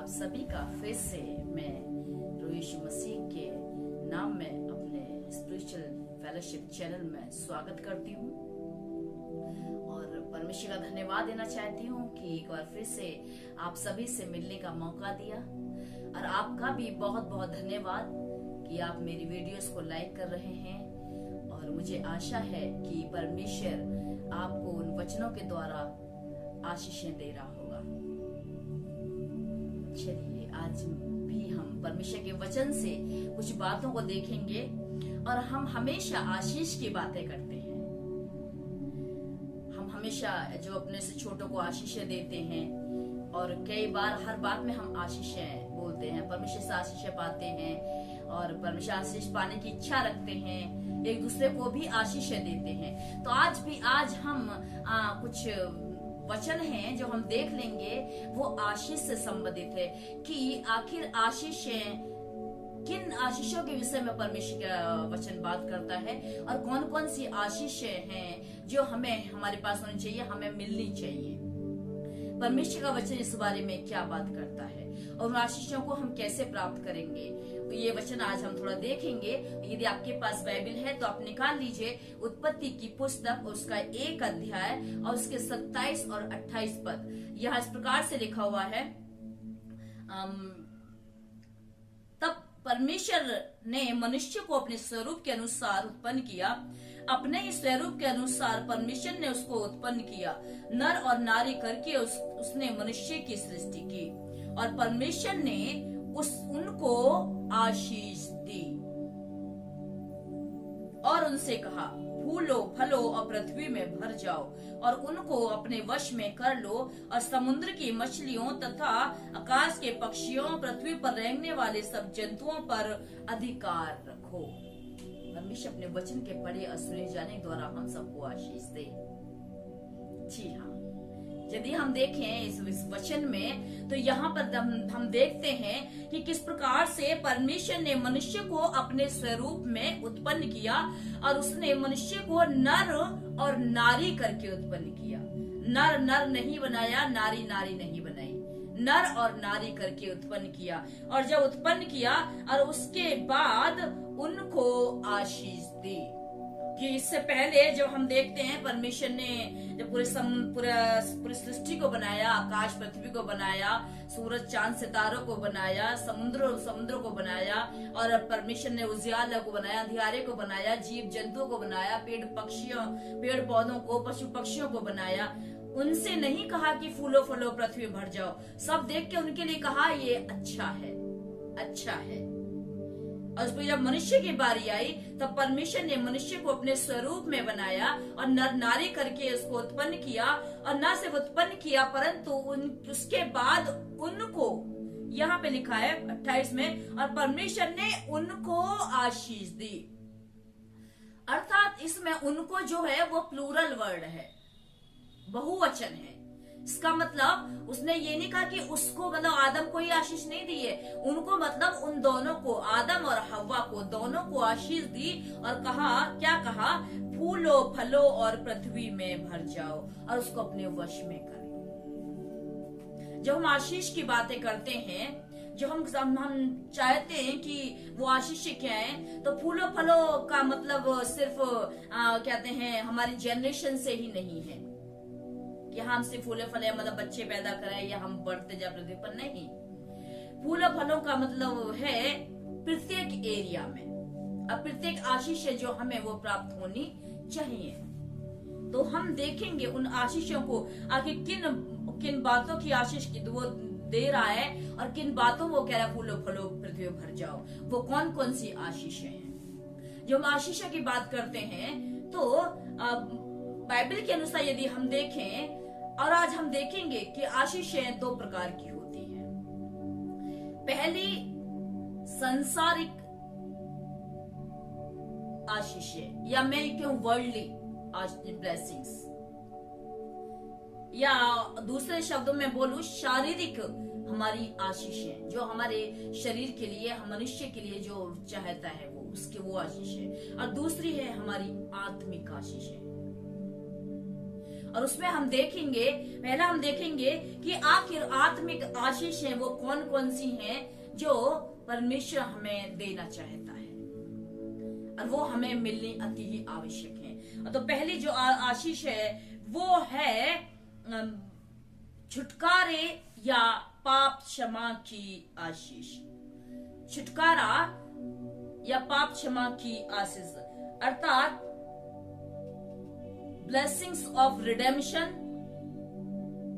आप सभी का फिर से मैं यीशु मसीह के नाम में अपने स्पिरिचुअल फेलोशिप चैनल में स्वागत करती हूँ और परमेश्वर का धन्यवाद देना चाहती हूँ कि एक बार फिर से आप सभी से मिलने का मौका दिया। और आपका भी बहुत बहुत धन्यवाद कि आप मेरी वीडियोस को लाइक कर रहे हैं और मुझे आशा है कि परमेश्वर आपको उन वचनों के द्वारा आशीषें दे रहा होगा। चलिए आज भी हम परमेश्वर के वचन से कुछ बातों को देखेंगे और हम हमेशा आशीष की बातें करते हैं। हम हमेशा जो अपने से छोटों को आशीषें देते हैं और कई बार हर बात में हम आशीषें बोलते हैं, परमेश्वर से आशीषें पाते हैं और परमेश्वर आशीष पाने की इच्छा रखते हैं, एक दूसरे को भी आशीषें देते हैं। तो आज हम कुछ वचन हैं जो हम देख लेंगे, वो आशीष से संबंधित है कि आखिर आशीषें किन आशीषों के विषय में परमेश्वर का वचन बात करता है और कौन कौन सी आशीषें हैं जो हमें हमारे पास होनी चाहिए, हमें मिलनी चाहिए। परमेश्वर का वचन इस बारे में क्या बात करता है और उन आशीषों को हम कैसे प्राप्त करेंगे, तो ये वचन आज हम थोड़ा देखेंगे। यदि आपके पास बाइबल है तो आप निकाल लीजिए उत्पत्ति की पुस्तक, उसका 1 अध्याय और उसके 27 और 28 पद। यहाँ इस प्रकार से लिखा हुआ है, तब परमेश्वर ने मनुष्य को अपने स्वरूप के अनुसार उत्पन्न किया, अपने ही स्वरूप के अनुसार परमेश्वर ने उसको उत्पन्न किया, नर और नारी करके उसने मनुष्य की सृष्टि की और परमेश्वर ने उनको आशीष दी और उनसे कहा, फूलो फलो और पृथ्वी में भर जाओ और उनको अपने वश में कर लो और समुद्र की मछलियों तथा आकाश के पक्षियों, पृथ्वी पर रेंगने वाले सब जंतुओं पर अधिकार रखो। परमेश्वर अपने वचन के पढ़े और सुने जाने द्वारा हम सबको आशीष दे। जी हाँ, यदि हम देखें इस वचन में तो यहाँ पर हम देखते हैं कि किस प्रकार से परमेश्वर ने मनुष्य को अपने स्वरूप में उत्पन्न किया और उसने मनुष्य को नर और नारी करके उत्पन्न किया। नर नर नहीं बनाया, नारी नारी नहीं बनाई, नर और नारी करके उत्पन्न किया। और जब उत्पन्न किया और उसके बाद उनको आशीष दी। कि इससे पहले जो हम देखते हैं परमेश्वर ने जब पूरे सृष्टि को बनाया, आकाश पृथ्वी को बनाया, सूरज चांद सितारों को बनाया, समुद्र को बनाया और परमेश्वर ने उजियाले को बनाया, अंधियारे को बनाया, जीव जंतुओं को बनाया, पेड़ पौधों को, पशु पक्षियों को बनाया। उनसे नहीं कहा कि फूलो फलो पृथ्वी भर जाओ, सब देख के उनके लिए कहा ये अच्छा है, अच्छा है। और उस पर जब मनुष्य की बारी आई तब परमेश्वर ने मनुष्य को अपने स्वरूप में बनाया और नर नारी करके उसको उत्पन्न किया और न सिर्फ उत्पन्न किया परंतु उसके बाद उनको, यहाँ पे लिखा है 28 में, और परमेश्वर ने उनको आशीष दी। अर्थात इसमें उनको जो है वो प्लूरल वर्ड है, बहुवचन है। इसका मतलब उसने ये नहीं कहा कि उसको, मतलब आदम को ही आशीष नहीं दी है, उनको मतलब उन दोनों को, आदम और हव्वा को, दोनों को आशीष दी और कहा, क्या कहा, फूलो फलो और पृथ्वी में भर जाओ और उसको अपने वश में करो। जब हम आशीष की बातें करते हैं, जो हम चाहते हैं कि वो आशीष क्या है, तो फूलो फलो का मतलब सिर्फ कहते हैं हमारी जनरेशन से ही नहीं है कि हम सिर्फ फूले फले मतलब बच्चे पैदा करें या हम बढ़ते जा पृथ्वी पर, नहीं। फूलों फलों का मतलब है प्रत्येक एरिया में, अब प्रत्येक आशीष है जो हमें वो प्राप्त होनी चाहिए। तो हम देखेंगे उन आशीषों को, आखिर किन बातों की आशीष वो दे रहा है और किन बातों वो कह रहा है फूलो फलो पृथ्वी भर जाओ, वो कौन कौन सी आशीषें हैं। जो हम आशीषों की बात करते हैं तो बाइबल के अनुसार यदि हम देखें, और आज हम देखेंगे कि आशीषें 2 प्रकार की होती हैं। पहली संसारिक आशीषें, या मैं क्यों वर्ल्डली ब्लेसिंग्स, या दूसरे शब्दों में बोलूं शारीरिक हमारी आशीषें, जो हमारे शरीर के लिए, हम मनुष्य के लिए जो चाहता है वो आशीष है। और दूसरी है हमारी आत्मिक आशीष है। और उसमें हम देखेंगे, पहला हम देखेंगे कि आखिर आत्मिक आशीषें वो कौन कौन सी हैं जो परमेश्वर हमें देना चाहता है और वो हमें मिलनी अति ही आवश्यक है। तो पहली जो आशीष है वो है छुटकारे या पाप क्षमा की आशीष। छुटकारा या पाप क्षमा की आशीष अर्थात ब्लेसिंग्स ऑफ रिडेम्पशन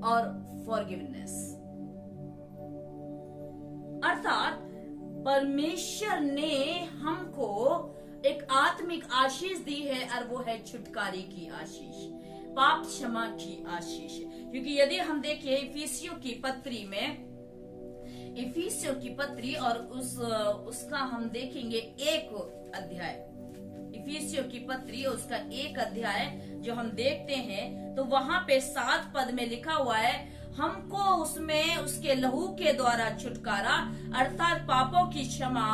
और फॉरगिवनेस, अर्थात परमेश्वर ने हमको एक आत्मिक आशीष दी है और वो है छुटकारे की आशीष, पाप क्षमा की आशीष। क्योंकि यदि हम देखें इफिसियों की पत्री में, इफिसियों की पत्री और उसका हम देखेंगे एक अध्याय, इफिसियों की पत्री उसका एक अध्याय जो हम देखते हैं तो वहां पे 7 पद में लिखा हुआ है, हमको उसमें उसके लहू के द्वारा छुटकारा अर्थात पापों की क्षमा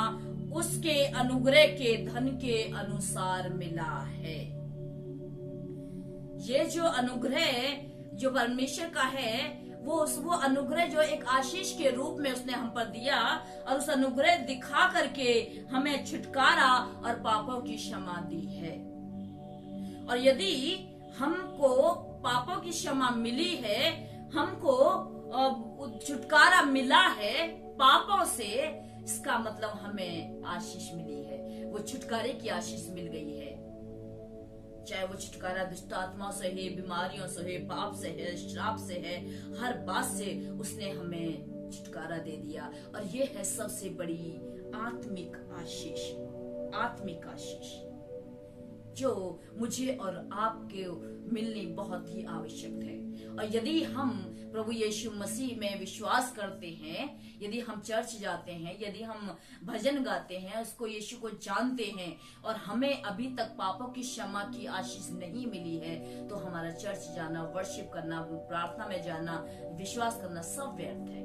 उसके अनुग्रह के धन के अनुसार मिला है। ये जो अनुग्रह जो परमेश्वर का है वो अनुग्रह जो एक आशीष के रूप में उसने हम पर दिया और उस अनुग्रह दिखा करके हमें छुटकारा और पापों की क्षमा दी है। और यदि हमको पापों की क्षमा मिली है, हमको छुटकारा मिला है पापों से, इसका मतलब हमें आशीष मिली है, वो छुटकारे की आशीष मिल गई है। चाहे वो छुटकारा दुष्ट आत्मा से है, बीमारियों से है, पाप से है, श्राप से है, हर बात से उसने हमें छुटकारा दे दिया। और ये है सबसे बड़ी आत्मिक आशीष, आत्मिक आशीष जो मुझे और आपके मिलनी बहुत ही आवश्यक है। और यदि हम प्रभु यीशु मसीह में विश्वास करते हैं, यदि हम चर्च जाते हैं, यदि हम भजन गाते हैं, उसको यीशु को जानते हैं और हमें अभी तक पापों की क्षमा की आशीष नहीं मिली है, तो हमारा चर्च जाना, वर्शिप करना, प्रार्थना में जाना, विश्वास करना सब व्यर्थ है।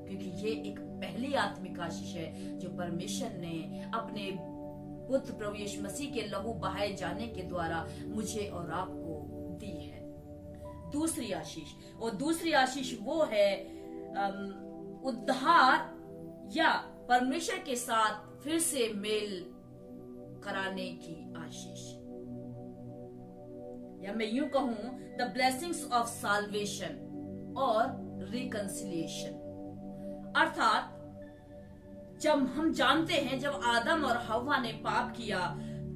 क्योंकि ये एक पहली आत्मिक आशीष है जो परमेश्वर ने अपने पुत्र प्रभु यीशु मसीह के लहू बहाए जाने के द्वारा मुझे और आपको दी है। दूसरी आशीष, और दूसरी आशीष वो है उद्धार या परमेश्वर के साथ फिर से मेल कराने की आशीष, या मैं यूं कहूं द ब्लेसिंग्स ऑफ साल्वेशन और रिकंसिलिएशन। अर्थात जब हम जानते हैं जब आदम और हव्वा ने पाप किया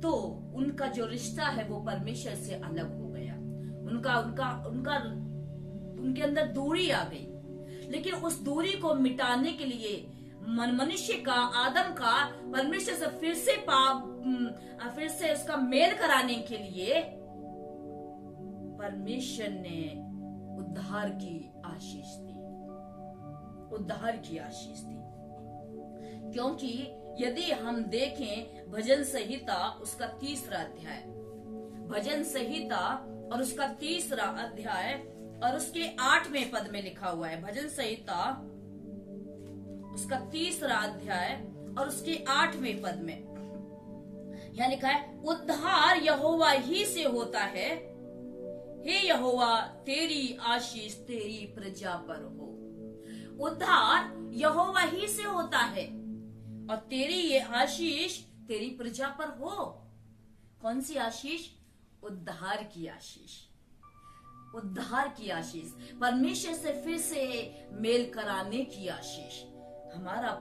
तो उनका जो रिश्ता है वो परमेश्वर से अलग हो गया, उनके अंदर दूरी आ गई। लेकिन उस दूरी को मिटाने के लिए मनुष्य का, आदम का परमेश्वर से फिर से उसका मेल कराने के लिए परमेश्वर ने उद्धार की आशीष दी, उद्धार की आशीष दी। क्योंकि यदि हम देखें भजन संहिता उसका 3रा अध्याय, भजन संहिता और उसका 3रा अध्याय और उसके 8वें पद में लिखा हुआ है, भजन संहिता उसका 3रा अध्याय और उसके 8वें पद में यहाँ लिखा है, उद्धार यहोवा ही से होता है, हे यहोवा तेरी आशीष तेरी प्रजा पर हो। उद्धार यहोवा ही से होता है और तेरी ये आशीष तेरी प्रजा पर हो। कौन सी आशीष? उद्धार की आशीष, उद्धार की आशीष, परमेश्वर से फिर से मेल कराने की आशीष। हमारा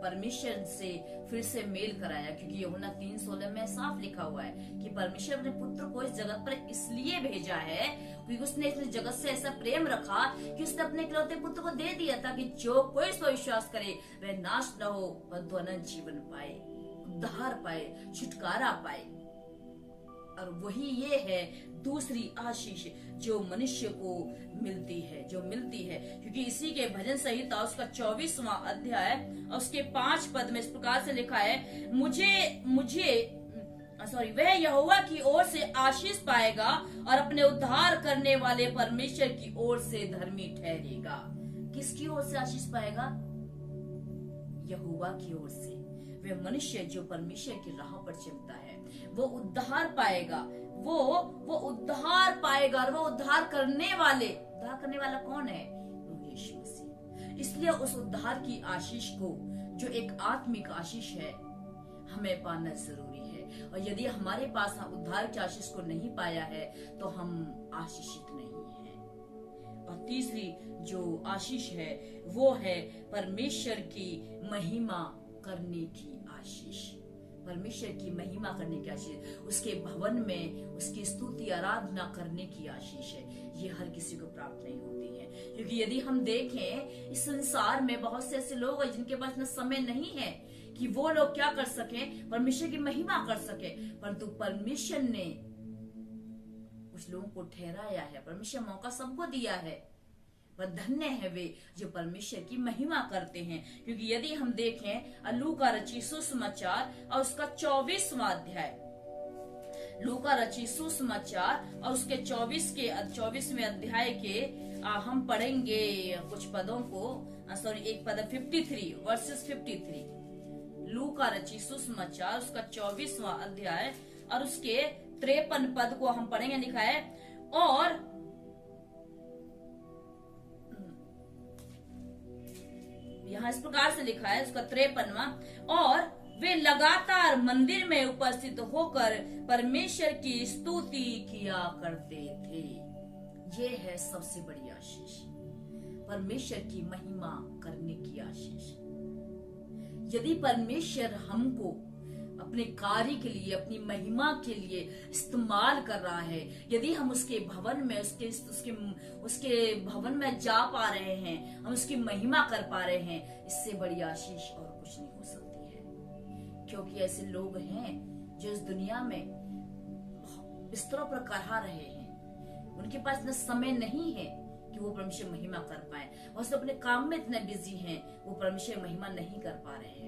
परमेश्वर से फिर से मेल कराया, क्योंकि यूहन्ना 3:16 में साफ लिखा हुआ है कि परमेश्वर अपने पुत्र को इस जगत पर इसलिए भेजा है क्योंकि उसने इस जगत से ऐसा प्रेम रखा कि उसने अपने इकलौते पुत्र को दे दिया ताकि जो कोई सो विश्वास करे वह नाश न हो परंतु अनंत जीवन पाए, उद्धार पाए, छुटकारा पाए। और वही ये है दूसरी आशीष जो मनुष्य को मिलती है, जो मिलती है। क्योंकि इसी के भजन संहिता उसका 24वां अध्याय और उसके 5 पद में इस प्रकार से लिखा है, वह यहोवा की ओर से आशीष पाएगा और अपने उद्धार करने वाले परमेश्वर की ओर से धर्मी ठहरेगा। किसकी ओर से आशीष पाएगा? यहोवा की ओर से। वह मनुष्य जो परमेश्वर की राह पर चलता है वो उद्धार पाएगा, वो उद्धार पाएगा। और वो उद्धार करने वाला कौन है? प्रभु यीशु मसीह। इसलिए उस उद्धार की आशीष को, जो एक आत्मिक आशीष है, हमें पाना जरूरी है। और यदि हमारे पास हम उद्धार की आशीष को नहीं पाया है तो हम आशीषित नहीं हैं। और तीसरी जो आशीष है वो है परमेश्वर की महिमा करने की आशीष। परमेश्वर की महिमा करने की आशीष, उसके भवन में उसकी स्तुति आराधना करने की आशीष है। ये हर किसी को प्राप्त नहीं होती है, क्योंकि यदि हम देखें इस संसार में बहुत से ऐसे लोग हैं जिनके पास न समय नहीं है कि वो लोग क्या कर सके, परमेश्वर की महिमा कर सके। परंतु परमेश्वर ने कुछ लोगों को ठहराया है, परमेश्वर मौका सबको दिया है, पर धन्य है वे जो परमेश्वर की महिमा करते हैं। क्योंकि यदि हम देखें लूका रचित सुसमाचार और उसका 24वां अध्याय, लूका रचित सुसमाचार और उसके 24वें अध्याय के हम पढ़ेंगे कुछ पदों को, एक पद 53 वर्सेस 53। लूका रचित सुसमाचार उसका 24वां अध्याय और उसके 53 पद को हम पढ़ेंगे। लिखा है, और यहाँ इस प्रकार से लिखा है उसका 53वां, और वे लगातार मंदिर में उपस्थित होकर परमेश्वर की स्तुति किया करते थे। ये है सबसे बड़ी आशीष, परमेश्वर की महिमा करने की आशीष। यदि परमेश्वर हमको अपने कार्य के लिए, अपनी महिमा के लिए इस्तेमाल कर रहा है, यदि हम उसके भवन में उसके भवन में जा पा रहे हैं, हम उसकी महिमा कर पा रहे हैं, इससे बड़ी आशीष और कुछ नहीं हो सकती है। क्योंकि ऐसे लोग हैं जो इस दुनिया में बिस्तरों पर कहा रहे हैं, उनके पास न समय नहीं है कि वो परमेश्वर महिमा कर पाए, और सब अपने काम में इतने बिजी हैं, वो परमेश्वर महिमा नहीं कर पा रहे हैं।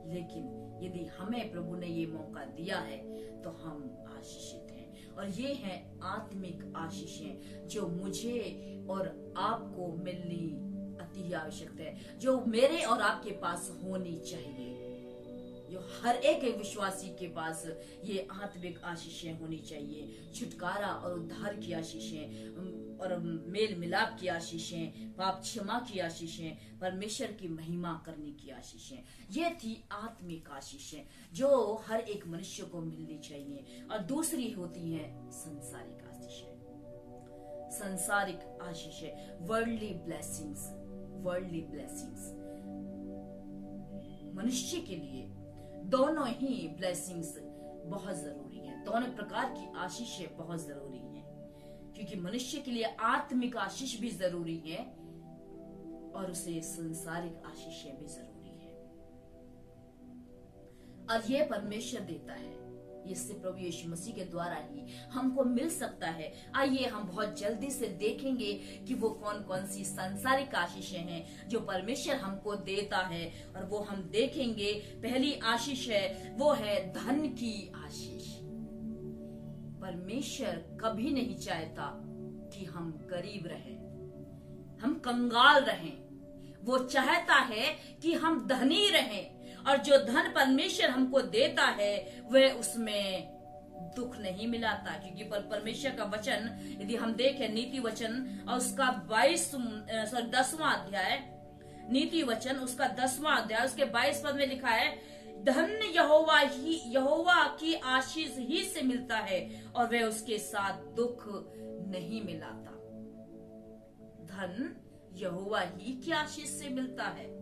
लेकिन यदि हमें प्रभु ने ये मौका दिया है तो हम आशीषित हैं। और ये हैं आत्मिक आशीषें जो मुझे और आपको मिलनी अति आवश्यक है, जो मेरे और आपके पास होनी चाहिए, जो हर एक विश्वासी के पास ये आत्मिक आशीषें होनी चाहिए। छुटकारा और उद्धार की आशीषें, और मेल मिलाप की आशीषें, पाप क्षमा की आशीषें, परमेश्वर की महिमा करने की आशीषें, ये थी आत्मिक आशीषें जो हर एक मनुष्य को मिलनी चाहिए। और दूसरी होती है संसारिक आशीषें। संसारिक आशीषें, वर्ल्डली ब्लेसिंग्स। वर्ल्डली ब्लेसिंग्स मनुष्य के लिए दोनों ही ब्लेसिंग्स बहुत जरूरी है, दोनों प्रकार की आशीषें बहुत जरूरी हैं, क्योंकि मनुष्य के लिए आत्मिक आशीष भी जरूरी है और उसे संसारिक आशीषें भी जरूरी है। और ये परमेश्वर देता है, इससे प्रभु यीशु मसीह के द्वारा ही हमको मिल सकता है। आइए हम बहुत जल्दी से देखेंगे कि वो कौन कौन सी सांसारिक आशीषें हैं जो परमेश्वर हमको देता है, और वो हम देखेंगे। पहली आशीष है वो है धन की आशीष। परमेश्वर कभी नहीं चाहता कि हम गरीब रहें, हम कंगाल रहें। वो चाहता है कि हम धनी रहें, और जो धन परमेश्वर हमको देता है वह उसमें दुख नहीं मिलाता। क्योंकि परमेश्वर का वचन यदि हम देखें, नीति वचन और उसका 10वां अध्याय, नीति वचन उसका 10वां अध्याय उसके 22 पद में लिखा है, धन यहोवा की आशीष ही से मिलता है और वह उसके साथ दुख नहीं मिलाता। धन यहोवा ही की आशीष से मिलता है।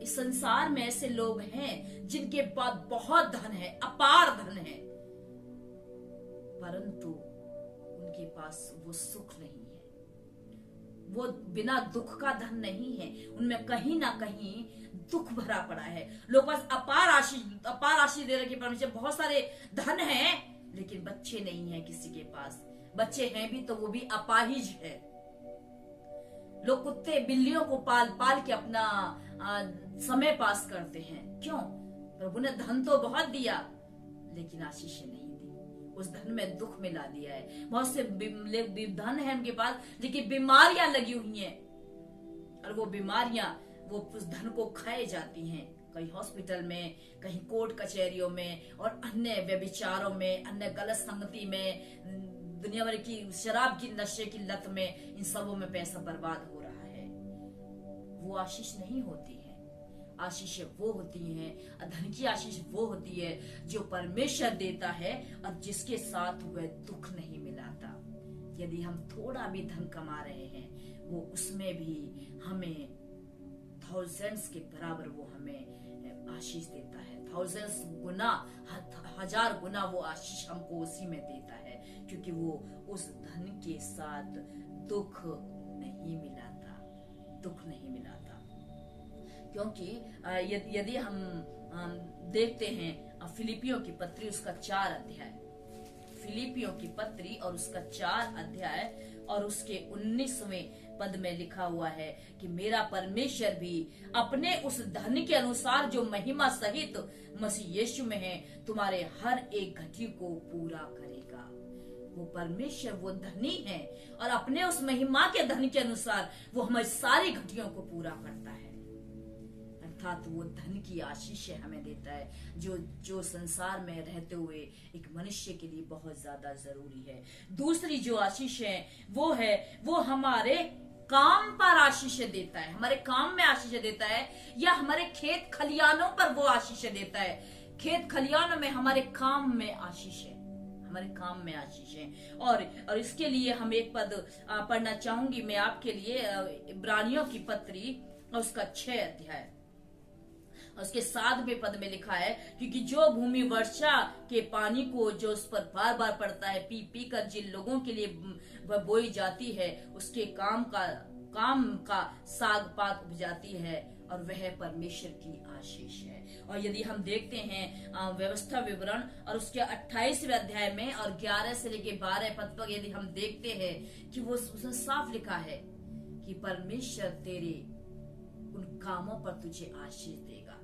इस संसार में ऐसे लोग हैं जिनके पास बहुत धन है, अपार धन है, परंतु उनके पास वो सुख नहीं है, वो बिना दुख का धन नहीं है, उनमें कहीं ना कहीं दुख भरा पड़ा है। लोग पास अपार आशीष दे रखी परमेश्वर, बहुत सारे धन है, लेकिन बच्चे नहीं है किसी के पास। बच्चे हैं भी तो वो भी अपाहिज है। लोग कुत्ते बिल्लियों को पाल पाल के अपना समय पास करते हैं। क्यों? प्रभु ने धन तो बहुत दिया लेकिन आशीष नहीं दी, उस धन में दुख मिला दिया है। बहुत से धन है उनके पास लेकिन बीमारियां लगी हुई हैं, और वो बीमारियां वो उस धन को खाए जाती हैं, कहीं हॉस्पिटल में, कहीं कोर्ट कचहरियों में और अन्य व्यभिचारों में, अन्य गलत संगति में, दुनिया भर की शराब की नशे की लत में, इन सबों में पैसा बर्बाद हो रहा है। वो आशीष नहीं होती है। आशीष वो होती है, धन की आशीष वो होती है जो परमेश्वर देता है और जिसके साथ वह दुख नहीं मिलाता। यदि हम थोड़ा भी धन कमा रहे हैं, वो उसमें भी हमें थाउजेंड्स के बराबर वो हमें आशीष देता है। थाउजेंड्स गुना, 1000 गुना वो आशीष हमको उसी में देता है, क्योंकि वो उस धन के साथ दुख नहीं मिलाता, दुख नहीं मिलाता। क्योंकि यदि हम देखते हैं फिलिपियों की पत्री उसका 4 अध्याय, फिलिपियों की पत्री और उसका 4 अध्याय और उसके 19वें पद में लिखा हुआ है कि मेरा परमेश्वर भी अपने उस धन के अनुसार जो महिमा सहित मसीह यीशु में है तुम्हारे हर एक घटी को पूरा करेगा। वो परमेश्वर वो धनी है और अपने उस महिमा के धन के अनुसार वो हमारी सारी घटियों को पूरा करता है। अर्थात वो धन की आशीष हमें देता है जो संसार में रहते हुए एक मनुष्य के लिए बहुत ज्यादा जरूरी है। दूसरी जो आशीष है वो हमारे काम पर आशीष देता है, हमारे काम में आशीष देता है, या हमारे खेत खलियानों पर वो आशीष देता है। खेत खलियानों में हमारे काम में आशीष है, हमारे काम में आशीष है। और इसके लिए हम एक पद पढ़ना चाहूंगी मैं आपके लिए, इब्रानियों की पत्री और उसका 6 अध्याय उसके 7वें पद में लिखा है, क्योंकि जो भूमि वर्षा के पानी को जो उस पर बार बार पड़ता है पी पी कर जिन लोगों के लिए वह बोई जाती है उसके काम का साग पात उपजाती है और वह परमेश्वर की आशीष है। और यदि हम देखते हैं व्यवस्था विवरण और उसके 28वें अध्याय में और 11 से लेके 12 पद पर यदि हम देखते हैं कि वो उसने साफ लिखा है कि परमेश्वर तेरे उन कामों पर तुझे आशीष देगा,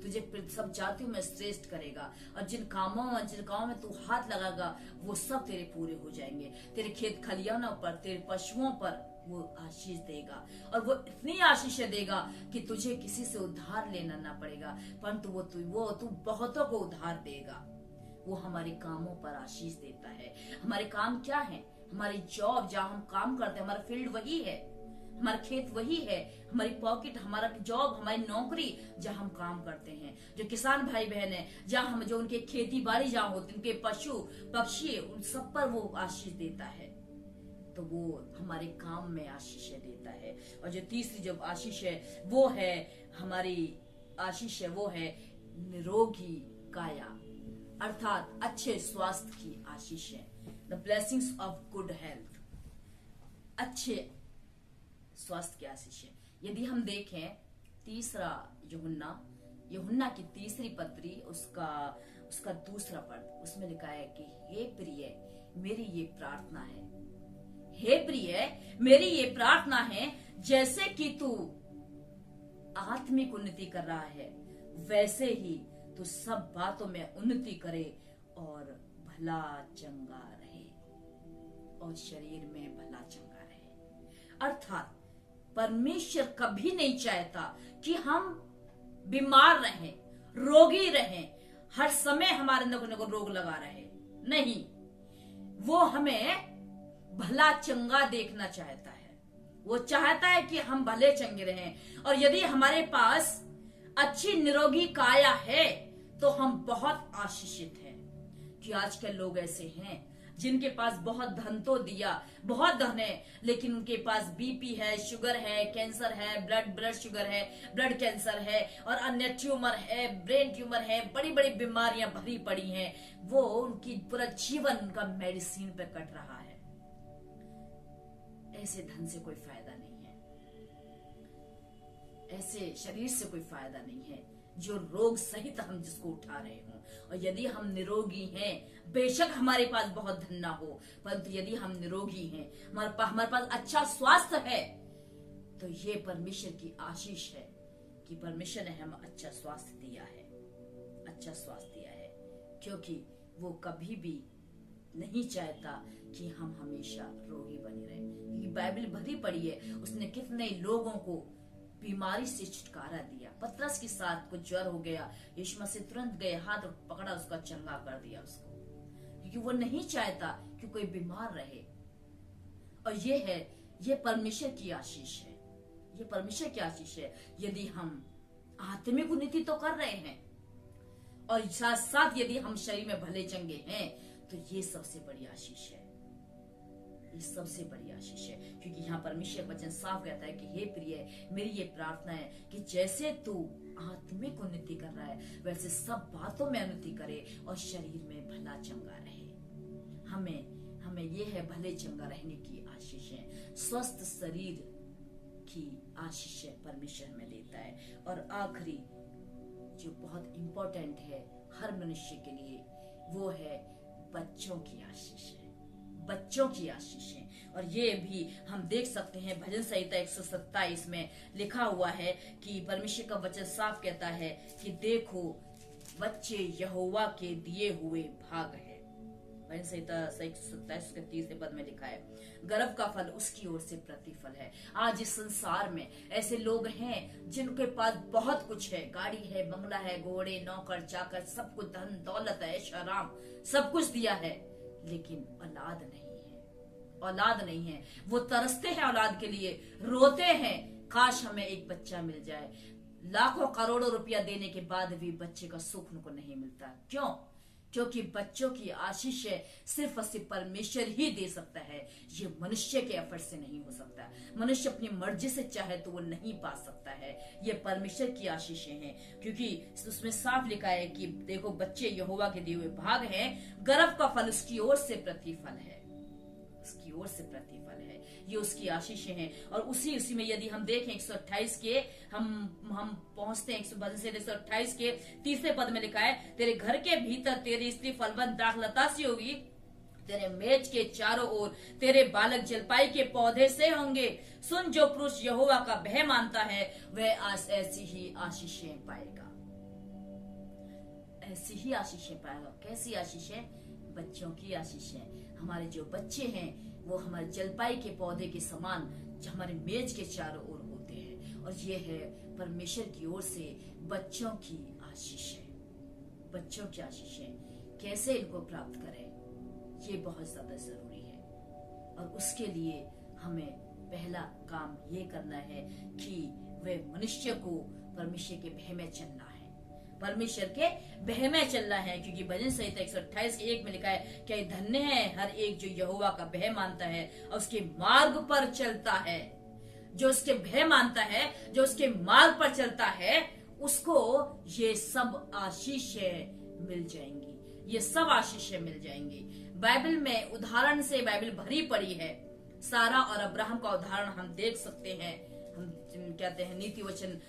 तुझे सब जातियों में श्रेष्ठ करेगा और जिन कामों में तू हाथ लगाएगा वो सब तेरे पूरे हो जाएंगे। तेरे खेत खलियानों पर, तेरे पशुओं पर वो आशीष देगा और वो इतनी आशीष देगा कि तुझे किसी से उधार लेना ना पड़ेगा, परंतु वो तू बहुतों को उधार देगा। वो हमारे कामों पर आशीष देता है। हमारे काम क्या है? हमारी जॉब, जहाँ हम काम करते हैं, हमारा फील्ड वही है, हमारा खेत वही है, हमारी पॉकेट, हमारा जॉब, हमारी नौकरी जहाँ हम काम करते हैं। जो किसान भाई बहन है, जहाँ हम जो उनके खेती बाड़ी जहाँ होती है, उनके पशु पक्षी, उन सब पर वो आशीष देता है। तो वो हमारे काम में आशीष देता है। और जो तीसरी जब आशीष है वो है हमारी आशीष है वो है निरोगी काया, अर्थात अच्छे स्वास्थ्य की आशीष है। The blessings of good health, अच्छे स्वास्थ्य की आशीष है। यदि हम देखें तीसरा यूहन्ना की तीसरी पत्री उसका दूसरा पद, उसमें लिखा है कि हे प्रिय मेरी ये प्रार्थना है, हे प्रिय मेरी ये प्रार्थना है, जैसे कि तू आत्मिक उन्नति कर रहा है वैसे ही तू सब बातों में उन्नति करे और भला चंगा रहे और शरीर में भला चंगा रहे। अर्थात परमेश्वर कभी नहीं चाहता कि हम बीमार रहें, रोगी रहें, हर समय हमारे अंदर कोई रोग लगा रहे। नहीं, वो हमें भला चंगा देखना चाहता है। वो चाहता है कि हम भले चंगे रहें। और यदि हमारे पास अच्छी निरोगी काया है तो हम बहुत आशीषित हैं। कि आजकल लोग ऐसे हैं जिनके पास बहुत धन तो दिया, बहुत धन है, लेकिन उनके पास बीपी है, शुगर है, कैंसर है, ब्लड शुगर है, ब्लड कैंसर है और अन्य ट्यूमर है, ब्रेन ट्यूमर है, बड़ी बड़ी बीमारियां भरी पड़ी हैं। वो उनकी पूरा जीवन उनका मेडिसिन पे कट रहा है। ऐसे धन से कोई फायदा नहीं है, ऐसे शरीर से कोई फायदा नहीं है जो रोग सहित हम जिसको उठा रहे हों। और यदि हम निरोगी हैं, बेशक हमारे पास बहुत धन ना हो, परंतु यदि हम निरोगी हैं, हमारे पास अच्छा स्वास्थ्य है, तो ये परमेश्वर की आशीष है कि परमेश्वर ने हमें अच्छा स्वास्थ्य दिया है, अच्छा स्वास्थ्य दिया है, क्योंकि वो कभी भी नहीं चाहता कि हम हमेशा रोगी बने रहें। क्योंकि बाइबल भरी पड़ी है, उसने कितने लोगों को बीमारी से छुटकारा दिया। पतरस के साथ कुछ ज्वर हो गया, यीशु मसीह तुरंत गए, हाथ पकड़ा, उसका चंगा कर दिया उसको, क्योंकि वो नहीं चाहता कि कोई बीमार रहे। और ये परमेश्वर की आशीष है, ये परमेश्वर की आशीष है। यदि हम आत्मिक उन्नति तो कर रहे हैं और साथ साथ यदि हम शरीर में भले चंगे हैं, तो ये सबसे बड़ी आशीष है, ये सबसे बड़ी आशीष है। क्योंकि यहाँ परमेश्वर वचन साफ कहता है कि हे प्रिय, मेरी ये प्रार्थना है कि जैसे तू आत्मिक उन्नति कर रहा है, वैसे सब बातों में उन्नति करे और शरीर में भला चंगा रहे। हमें ये है भले चंगा रहने की आशीष है, स्वस्थ शरीर की आशीष है परमेश्वर हमें देता है। और आखिरी जो बहुत इंपॉर्टेंट है हर मनुष्य के लिए, वो है बच्चों की आशीष है, बच्चों की आशीष है। और ये भी हम देख सकते हैं भजन संहिता 127 में लिखा हुआ है कि परमेश्वर का वचन साफ कहता है कि देखो बच्चे यहोवा के दिए हुए भाग है। भजन संहिता 127 के 30 पद में लिखा है, गर्व का फल उसकी ओर से प्रतिफल है। आज इस संसार में ऐसे लोग हैं जिनके पास बहुत कुछ है, गाड़ी है, बंगला है, घोड़े, नौकर चाकर, सब कुछ, धन दौलत है, शराब, सब कुछ दिया है, लेकिन औलाद नहीं है, औलाद नहीं है। वो तरसते हैं औलाद के लिए, रोते हैं, काश हमें एक बच्चा मिल जाए। लाखों करोड़ों रुपया देने के बाद भी बच्चे का सुख उनको नहीं मिलता। क्यों? क्योंकि बच्चों की आशीष सिर्फ और सिर्फ परमेश्वर ही दे सकता है, ये मनुष्य के एफर्ट से नहीं हो सकता। मनुष्य अपनी मर्जी से चाहे तो वो नहीं पा सकता है, ये परमेश्वर की आशीषें हैं। क्योंकि उसमें साफ लिखा है कि देखो बच्चे यहोवा के दिए हुए भाग हैं, गर्व का फल उसकी ओर से प्रतिफल है, उसकी ओर से प्रतिफल है, ये उसकी आशीषें हैं। और उसी में यदि हम देखें 128 के हम पहुंचते हैं 128 के 30 पद में लिखा है, तेरे घर के भीतर तेरी स्त्री फलवंत दाखलता सी होगी, तेरे मेज के चारों ओर तेरे बालक जलपाई के पौधे से होंगे। सुन, जो पुरुष यहोवा का भय मानता है वह ऐसी ही आशीषें पाएगा, ऐसी ही आशीषें पाएगा। कैसी आशीषें? बच्चों की आशीषें। हमारे जो बच्चे हैं वो हमारे जलपाई के पौधे के समान हमारे मेज के चारों ओर होते हैं। और ये है परमेश्वर की ओर से बच्चों की आशीषें, बच्चों की आशीषें। कैसे इनको प्राप्त करें, ये बहुत ज्यादा जरूरी है। और उसके लिए हमें पहला काम ये करना है कि वे मनुष्य को परमेश्वर के भय में चलना है, परमेश्वर के भय में चलना है। क्योंकि भजन संहिता 128 के 1 में लिखा है, क्या धन्य है हर एक जो यहोवा का भय मानता है और उसके मार्ग पर चलता है। जो उसके भय मानता है, जो उसके मार्ग पर चलता है, उसको ये सब आशीषें मिल जाएंगी, ये सब आशीषें मिल जाएंगी। बाइबल में उदाहरण से बाइबल भरी पड़ी है। सारा और अब्राहम का उदाहरण हम देख सकते हैं। हम कहते हैं नीति वचन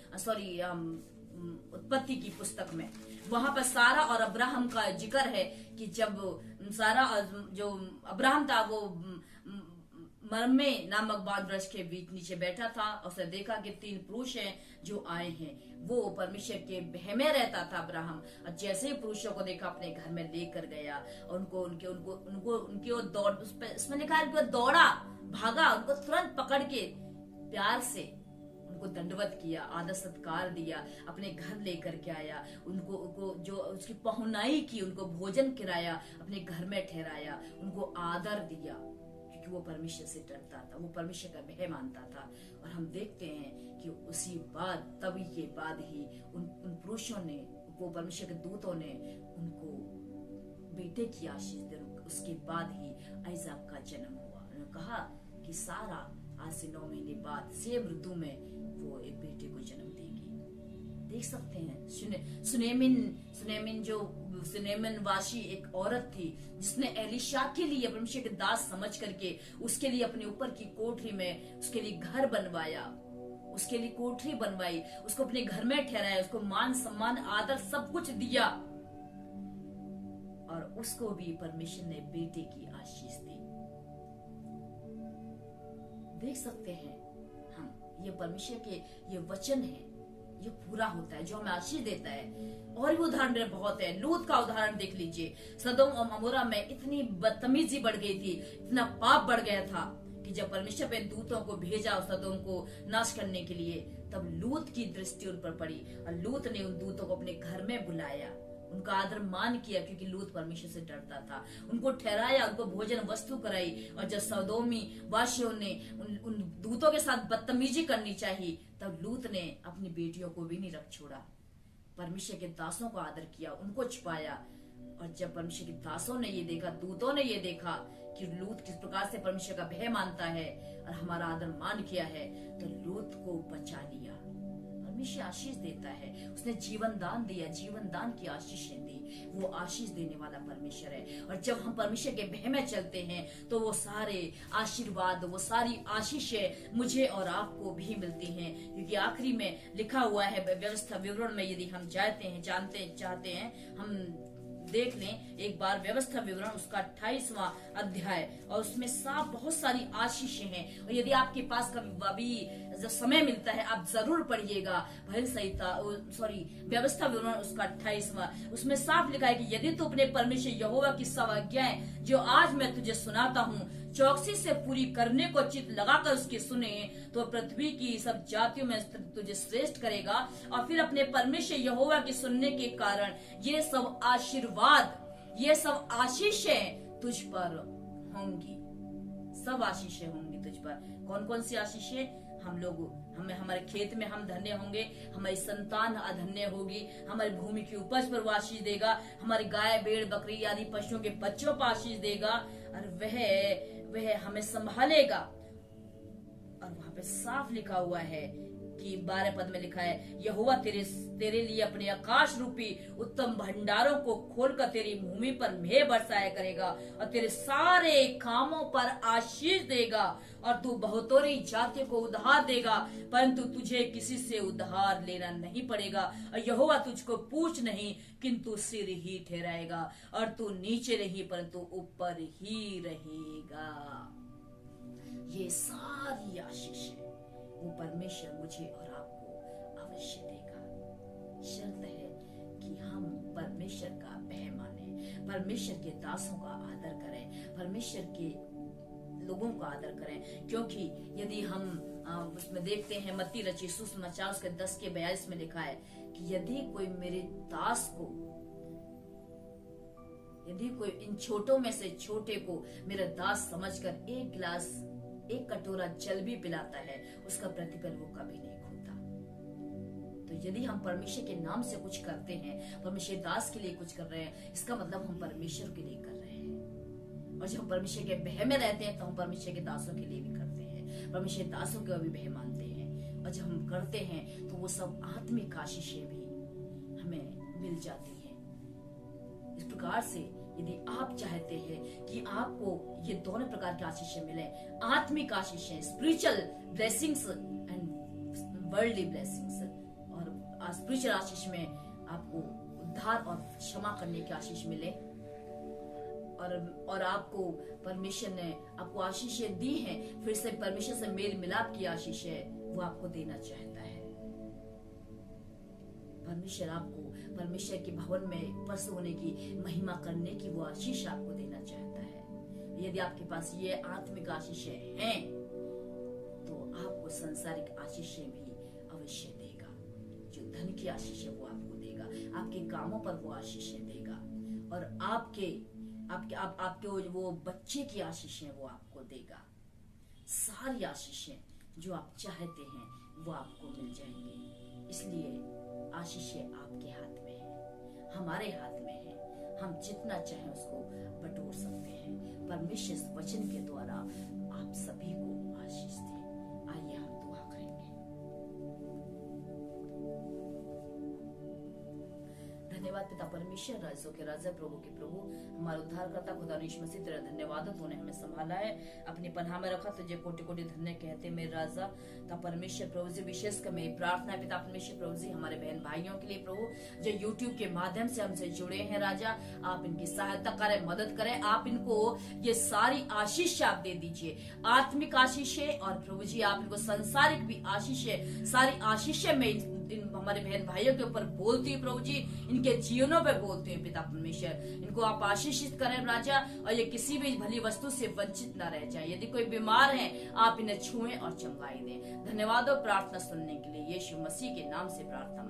उत्पत्ति की पुस्तक में, वहां पर सारा और अब्राहम का जिक्र है कि जब सारा जो अब्राहम था वो मरमे नामक बाग वृक्ष के बीच नीचे बैठा था, और उसने देखा कि 3 पुरुष हैं जो आए हैं। वो परमेश्वर के भय में रहता था अब्राहम, और जैसे ही पुरुषों को देखा अपने घर में लेकर गया और उनकी ओर दौड़, उसमें लिखा है दौड़ा, भागा, उनको तुरंत पकड़ के प्यार से उनको दंडवत किया, आदर सत्कार दिया, अपने घर लेकर के आया, उनको जो उसकी पहुनाई की, उनको भोजन कराया, अपने घर में ठहराया, उनको आदर दिया, क्योंकि वो परमेश्वर से डरता था, वो परमेश्वर का भय मानता था। और हम देखते हैं कि उसी बाद, तभी के बाद ही उन पुरुषों ने, वो परमेश्वर के दूतों ने उनको बेटे की आशीष दी। उसके बाद ही आइजाक का जन्म हुआ। उन्होंने कहा कि सारा आज से 9 महीने बाद सेब ऋतु में वो एक बेटे को जन्म देगी। देख सकते हैं सुनेमिन वाशी एक औरत थी जिसने एलीशा के लिए परमेश्वर के दास समझ करके उसके लिए अपने ऊपर की कोठरी में उसके लिए घर बनवाया, उसके लिए कोठरी बनवाई, उसको अपने घर में ठहराया, उसको मान सम्मान आदर सब कुछ दिया, और उसको भी परमेश्वर ने बेटे की आशीष दी। देख सकते हैं हम, ये परमेश्वर के ये वचन है, ये पूरा होता है जो हमें आशीष देता है। और भी उदाहरण बहुत है। लूत का उदाहरण देख लीजिए। सदोम और अमोरा में इतनी बदतमीजी बढ़ गई थी, इतना पाप बढ़ गया था कि जब परमेश्वर ने दूतों को भेजा उस सदोम को नाश करने के लिए, तब लूत की दृष्टि उन पर पड़ी और लूत ने उन दूतों को अपने घर में बुलाया, उनका आदर मान किया, क्योंकि लूत परमेश्वर से डरता था। उनको ठहराया, उनको भोजन वस्तु कराई। और जब सदोमी वासियों ने उन दूतों के साथ बदतमीजी करनी चाहिए, तब लूत ने अपनी बेटियों को भी नहीं रख छोड़ा। परमेश्वर के दासों को आदर किया, उनको छुपाया। और जब परमेश्वर के दासों ने ये देखा, दूतों ने ये देखा कि लूत किस प्रकार से परमेश्वर का भय मानता है और हमारा आदर मान किया है, तो लूत को बचा लिया। परमेश्वर आशीष देता है, उसने जीवन दान दिया, जीवन दान की आशीषें दी। वो आशीष देने वाला परमेश्वर है। और जब हम परमेश्वर के भय में चलते हैं, तो वो सारे आशीर्वाद, वो सारी आशीषें मुझे और आपको भी मिलती हैं। क्योंकि आखिरी में लिखा हुआ है व्यवस्था विवरण में, यदि हम जानते चाहते हैं, हम देख लें एक बार व्यवस्था विवरण उसका 28वां अध्याय, और उसमें बहुत सारी आशीषें हैं। और यदि आपके पास कभी जब समय मिलता है, आप जरूर पढ़िएगा व्यवस्था विवरण उसका 28वां। उसमें साफ लिखा है कि यदि तू अपने परमेश्वर यहोवा की सब आज्ञाएं जो आज मैं तुझे सुनाता हूँ चौकसी से पूरी करने को चित लगाकर उसकी सुने, तो पृथ्वी की सब जातियों में तुझे श्रेष्ठ करेगा। और फिर अपने परमेश्वर यहोवा की सुनने के कारण ये सब आशीर्वाद, ये सब आशीषें तुझ पर होंगी। सब आशीषें होंगी तुझ पर। कौन कौन सी आशीषें? हमारे खेत में हम धन्य होंगे, हमारी संतान अधन्य होगी, हमारी भूमि की उपज पर वो आशीष देगा, हमारी गाय भेड़ बकरी आदि पशुओं के बच्चों पर आशीष देगा, और वह हमें संभालेगा। और वहां पे साफ लिखा हुआ है कि 12 पद में लिखा है, यहोवा तेरे लिए अपने आकाश रूपी उत्तम भंडारों को खोलकर तेरी भूमि पर मेह बरसाया करेगा और तेरे सारे कामों पर आशीष देगा। और तू बहुतोरी जातियों को उधार देगा, परंतु तुझे किसी से उधार लेना नहीं पड़ेगा। और यहोवा तुझको पूछ नहीं किंतु सिर ही ठहराएगा, और तू नीचे नहीं परंतु ऊपर ही रहेगा। ये सारी आशीष है वो परमेश्वर मुझे और आपको अवश्य देगा। शर्त है कि हम परमेश्वर का भय माने, परमेश्वर के दासों का आदर करें, परमेश्वर के लोगों का आदर करें। क्योंकि यदि हम उसमें देखते हैं मत्ती रचित सुसमाचार उसके 10:42 में लिखा है कि यदि कोई मेरे दास को, यदि कोई इन छोटों में से छोटे को मेरा दास समझकर एक कटोरा जल भी पिलाता है, उसका प्रतिफल वो कभी नहीं खोता। तो यदि हम परमेश्वर के नाम से कुछ करते हैं, परमेश्वर दास के लिए कुछ कर रहे हैं, इसका मतलब हम परमेश्वर के लिए कर रहे हैं। और जब हम परमेश्वर के भय में रहते हैं, तो हम परमेश्वर के दासों के लिए भी करते हैं, परमेश्वर दासों का भी भय मानते हैं। और जब हम करते हैं, तो वो सब आत्मिक आशीषें भी हमें मिल जाती हैं। इस प्रकार से यदि आप चाहते हैं कि आपको ये दोनों प्रकार की आशीषें मिले, आत्मिक आशीषें, spiritual blessings and worldly blessings, और स्पिरिचुअल आशीष में आपको उद्धार और क्षमा करने की आशीष मिले, और आपको परमेश्वर ने आपको आशीषें दी हैं, फिर से परमेश्वर से मेल मिलाप की आशीषें वो आपको देना चाहता है। परमेश्वर आपको परमेश्वर के भवन में प्रसन्न होने की, महिमा करने की वो आशीष आपको देना चाहता है। यदि आपके पास ये आत्मिक आशीषें हैं, तो आपको सांसारिक आशीषें भी अवश्य देगा। जो धन की आशीष है वो आपको देगा, आपके कामों पर वो आशीषें देगा, और आपके वो बच्चे की आशीषें वो आपको देगा। सारी आशीषें जो आप चाहते हैं वो आपको मिल जाएंगी। इसलिए आशीषें आपके हाथ में है, हमारे हाथ में है। हम जितना चाहें उसको बटोर सकते हैं। परमेश्वर वचन के द्वारा आप सभी को आशीष दे। आइए हम दुआ करेंगे। धन्यवाद पिता परमेश्वर, राज्यों के राजा, प्रभु के प्रभु, हमारा उद्धारकर्ता खुदा यीशु मसीह, तेरा धन्यवाद। तूने हमें संभाला है, अपनी पनाह में रखा, तुझे कोटि कोटि धन्य कहते मेरे राजा। ता परमेश्वर प्रभु जी, विशेष कर मेरी प्रार्थना है पिता परमेश्वर प्रभु जी, हमारे बहन भाइयों के लिए प्रभु, जो यूट्यूब के माध्यम से हमसे जुड़े हैं राजा, आप इनकी सहायता करें, मदद करें। आप इनको ये सारी आशीष आप दे दीजिए, आत्मिक आशीष, और प्रभु जी आप इनको संसारिक भी आशीष, सारी आशीष में इन हमारे बहन भाइयों के ऊपर बोलती है प्रभु जी, इनके जीवनों पे बोलती है पिता परमेश्वर। इनको आप आशीषित करें राजा, और ये किसी भी भली वस्तु से वंचित न रह जाए। यदि कोई बीमार है आप इन्हें छुएं और चंगाई दें। धन्यवाद और प्रार्थना सुनने के लिए यीशु मसीह के नाम से प्रार्थना